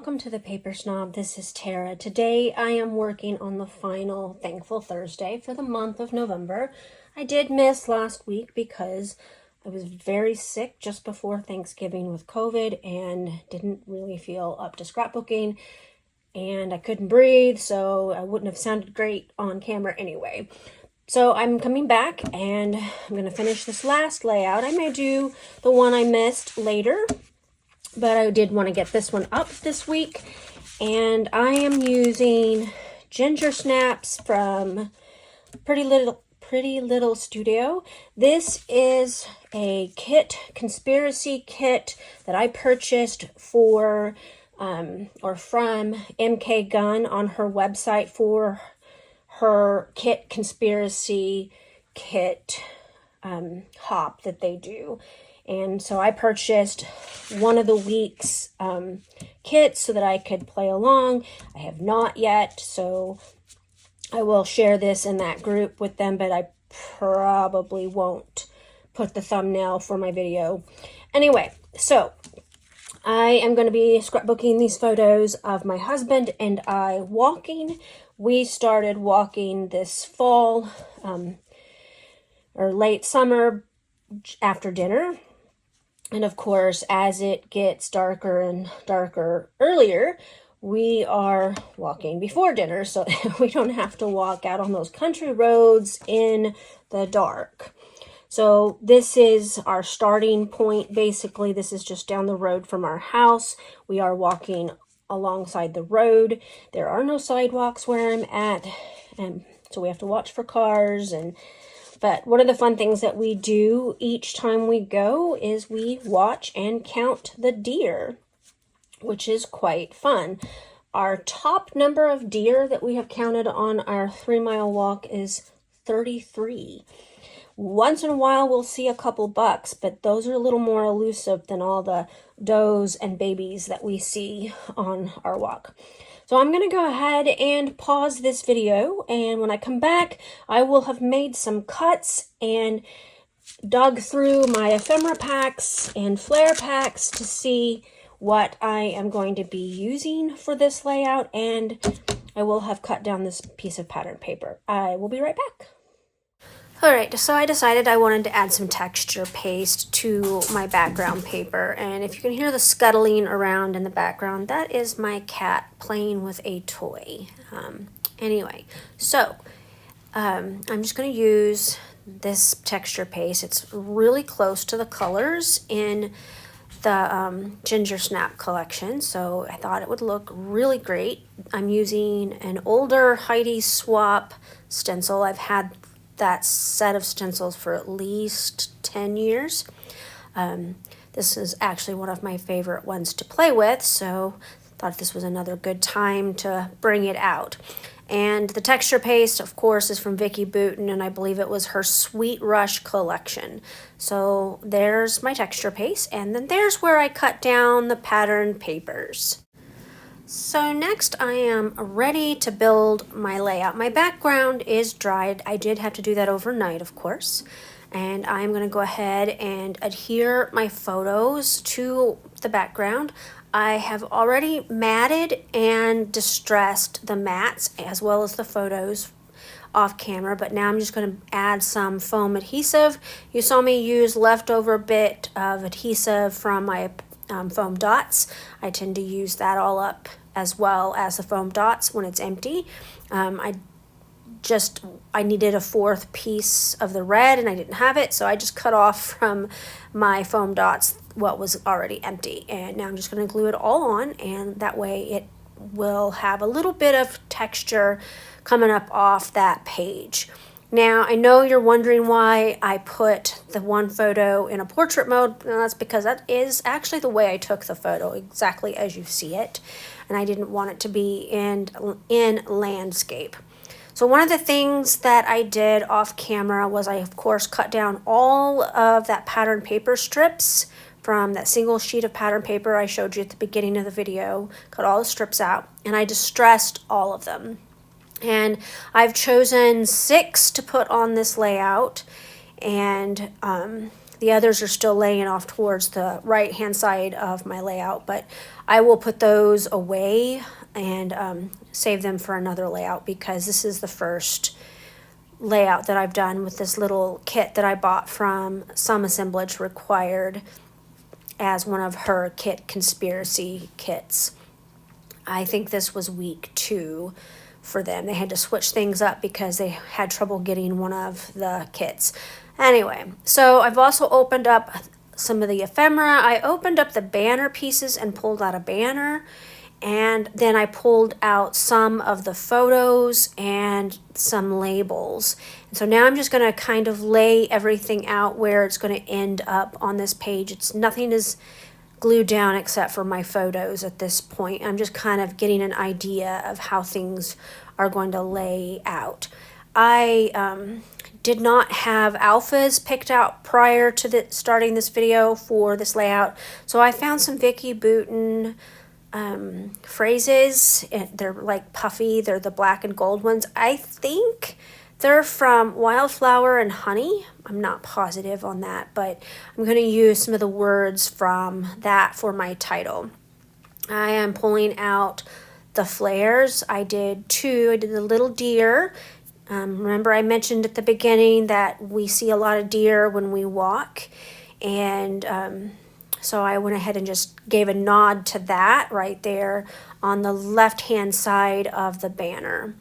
welcome to the Paper Snob. This is Tara. Today I am working on the final Thankful Thursday for the month of November. I did miss last week because I was very sick just before Thanksgiving with COVID and didn't really feel up to scrapbooking, and I couldn't breathe, so I wouldn't have sounded great on camera anyway. So I'm coming back and I'm going to finish this last layout. I may do the one I missed later, but I did want to get this one up this week. And I am using Ginger Snaps from Pretty Little Studio. This is a conspiracy kit that I purchased for or from MK Gunn on her website for her conspiracy kit hop that they do. And so I purchased one of the week's kits so that I could play along. I have not yet, so I will share this in that group with them, but I probably won't put the thumbnail for my video. Anyway, so I am going to be scrapbooking these photos of my husband and I walking. We started walking this fall or late summer after dinner. And of course, as it gets darker and darker earlier, we are walking before dinner so we don't have to walk out on those country roads in the dark. So this is our starting point. Basically, this is just down the road from our house. We are walking alongside the road. There are no sidewalks where I'm at, and so we have to watch for cars. But one of the fun things that we do each time we go is we watch and count the deer, which is quite fun. Our top number of deer that we have counted on our 3-mile walk is 33. Once in a while we'll see a couple bucks, but those are a little more elusive than all the does and babies that we see on our walk. So I'm going to go ahead and pause this video, and when I come back, I will have made some cuts and dug through my ephemera packs and flare packs to see what I am going to be using for this layout, and I will have cut down this piece of pattern paper. I will be right back. Alright, so I decided I wanted to add some texture paste to my background paper, and if you can hear the scuttling around in the background, that is my cat playing with a toy. Anyway, so I'm just going to use this texture paste. It's really close to the colors in the Ginger Snap collection, so I thought it would look really great. I'm using an older Heidi Swapp stencil. I've had that set of stencils for at least 10 years. This is actually one of my favorite ones to play with, so thought this was another good time to bring it out. And the texture paste, of course, is from Vicki Boutin, and I believe it was her Sweet Rush collection. So there's my texture paste, and then there's where I cut down the pattern papers. So next I am ready to build my layout. My background is dried. I did have to do that overnight, of course. And I'm going to go ahead and adhere my photos to the background. I have already matted and distressed the mats as well as the photos off camera, but now I'm just going to add some foam adhesive. You saw me use leftover bit of adhesive from my foam dots. I tend to use that all up as well as the foam dots when it's empty. I needed a 4th piece of the red and I didn't have it, so I just cut off from my foam dots what was already empty, and now I'm just going to glue it all on, and that way it will have a little bit of texture coming up off that page. Now, I know you're wondering why I put the one photo in a portrait mode. Well, that's because that is actually the way I took the photo, exactly as you see it. And I didn't want it to be in landscape. So one of the things that I did off camera was I, of course, cut down all of that pattern paper strips from that single sheet of pattern paper I showed you at the beginning of the video. Cut all the strips out, and I distressed all of them. And I've chosen 6 to put on this layout, and The others are still laying off towards the right hand side of my layout, but I will put those away and save them for another layout, because this is the first layout that I've done with this little kit that I bought from Some Assemblage Required as one of her kit conspiracy kits. I think this was week 2 for them. They had to switch things up because they had trouble getting one of the kits. Anyway, so I've also opened up some of the ephemera. I opened up the banner pieces and pulled out a banner, and then I pulled out some of the photos and some labels. And so now I'm just going to kind of lay everything out where it's going to end up on this page. Nothing is glued down except for my photos at this point. I'm just kind of getting an idea of how things are going to lay out. I did not have alphas picked out prior to starting this video for this layout, so I found some Vicki Boutin phrases. They're like puffy. They're the black and gold ones. I think they're from Wildflower and Honey. I'm not positive on that, but I'm going to use some of the words from that for my title. I am pulling out the flares. I did 2. I did the little deer. Remember I mentioned at the beginning that we see a lot of deer when we walk, and so I went ahead and just gave a nod to that right there on the left-hand side of the banner.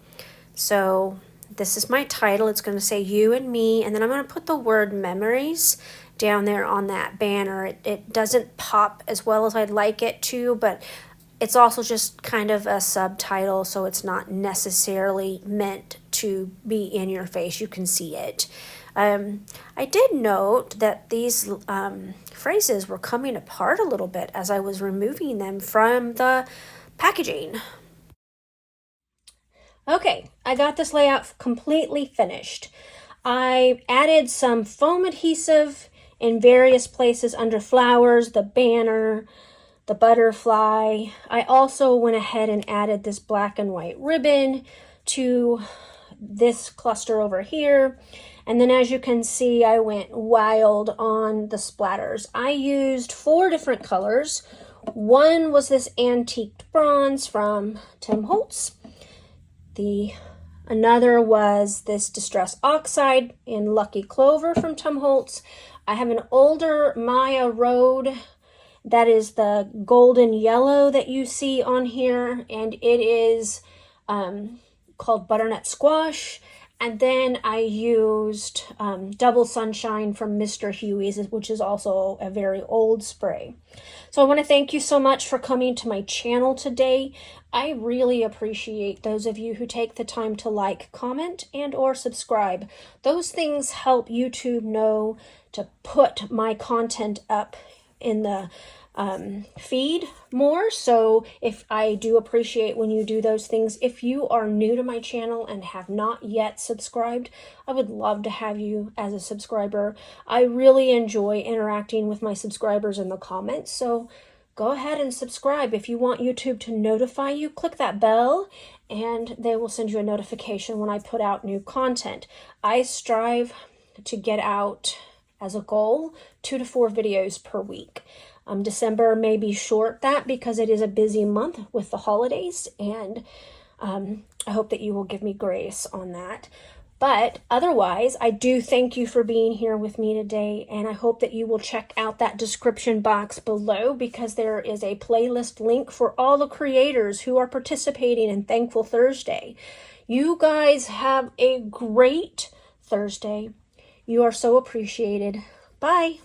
So this is my title. It's going to say You and Me, and then I'm going to put the word memories down there on that banner. It doesn't pop as well as I'd like it to, but it's also just kind of a subtitle, so it's not necessarily meant to be in your face. You can see it. I did note that these phrases were coming apart a little bit as I was removing them from the packaging. Okay, I got this layout completely finished. I added some foam adhesive in various places under flowers, the banner, the butterfly. I also went ahead and added this black and white ribbon to this cluster over here. And then as you can see, I went wild on the splatters. I used 4 different colors. One was this antiqued bronze from Tim Holtz. Another was this Distress Oxide in Lucky Clover from Tim Holtz. I have an older Maya Road that is the golden yellow that you see on here, and it is called Butternut Squash. And then I used Double Sunshine from Mr. Huey's, which is also a very old spray. So I want to thank you so much for coming to my channel today. I really appreciate those of you who take the time to like, comment, and or subscribe. Those things help YouTube know to put my content up in the feed more. So if I do appreciate when you do those things. If you are new to my channel and have not yet subscribed, I would love to have you as a subscriber. I really enjoy interacting with my subscribers in the comments, so go ahead and subscribe. If you want YouTube to notify you, click that bell and they will send you a notification when I put out new content. I strive to get out, as a goal, 2 to 4 videos per week. December may be short that because it is a busy month with the holidays, and I hope that you will give me grace on that. But otherwise, I do thank you for being here with me today, and I hope that you will check out that description box below, because there is a playlist link for all the creators who are participating in Thankful Thursday. You guys have a great Thursday. You are so appreciated. Bye.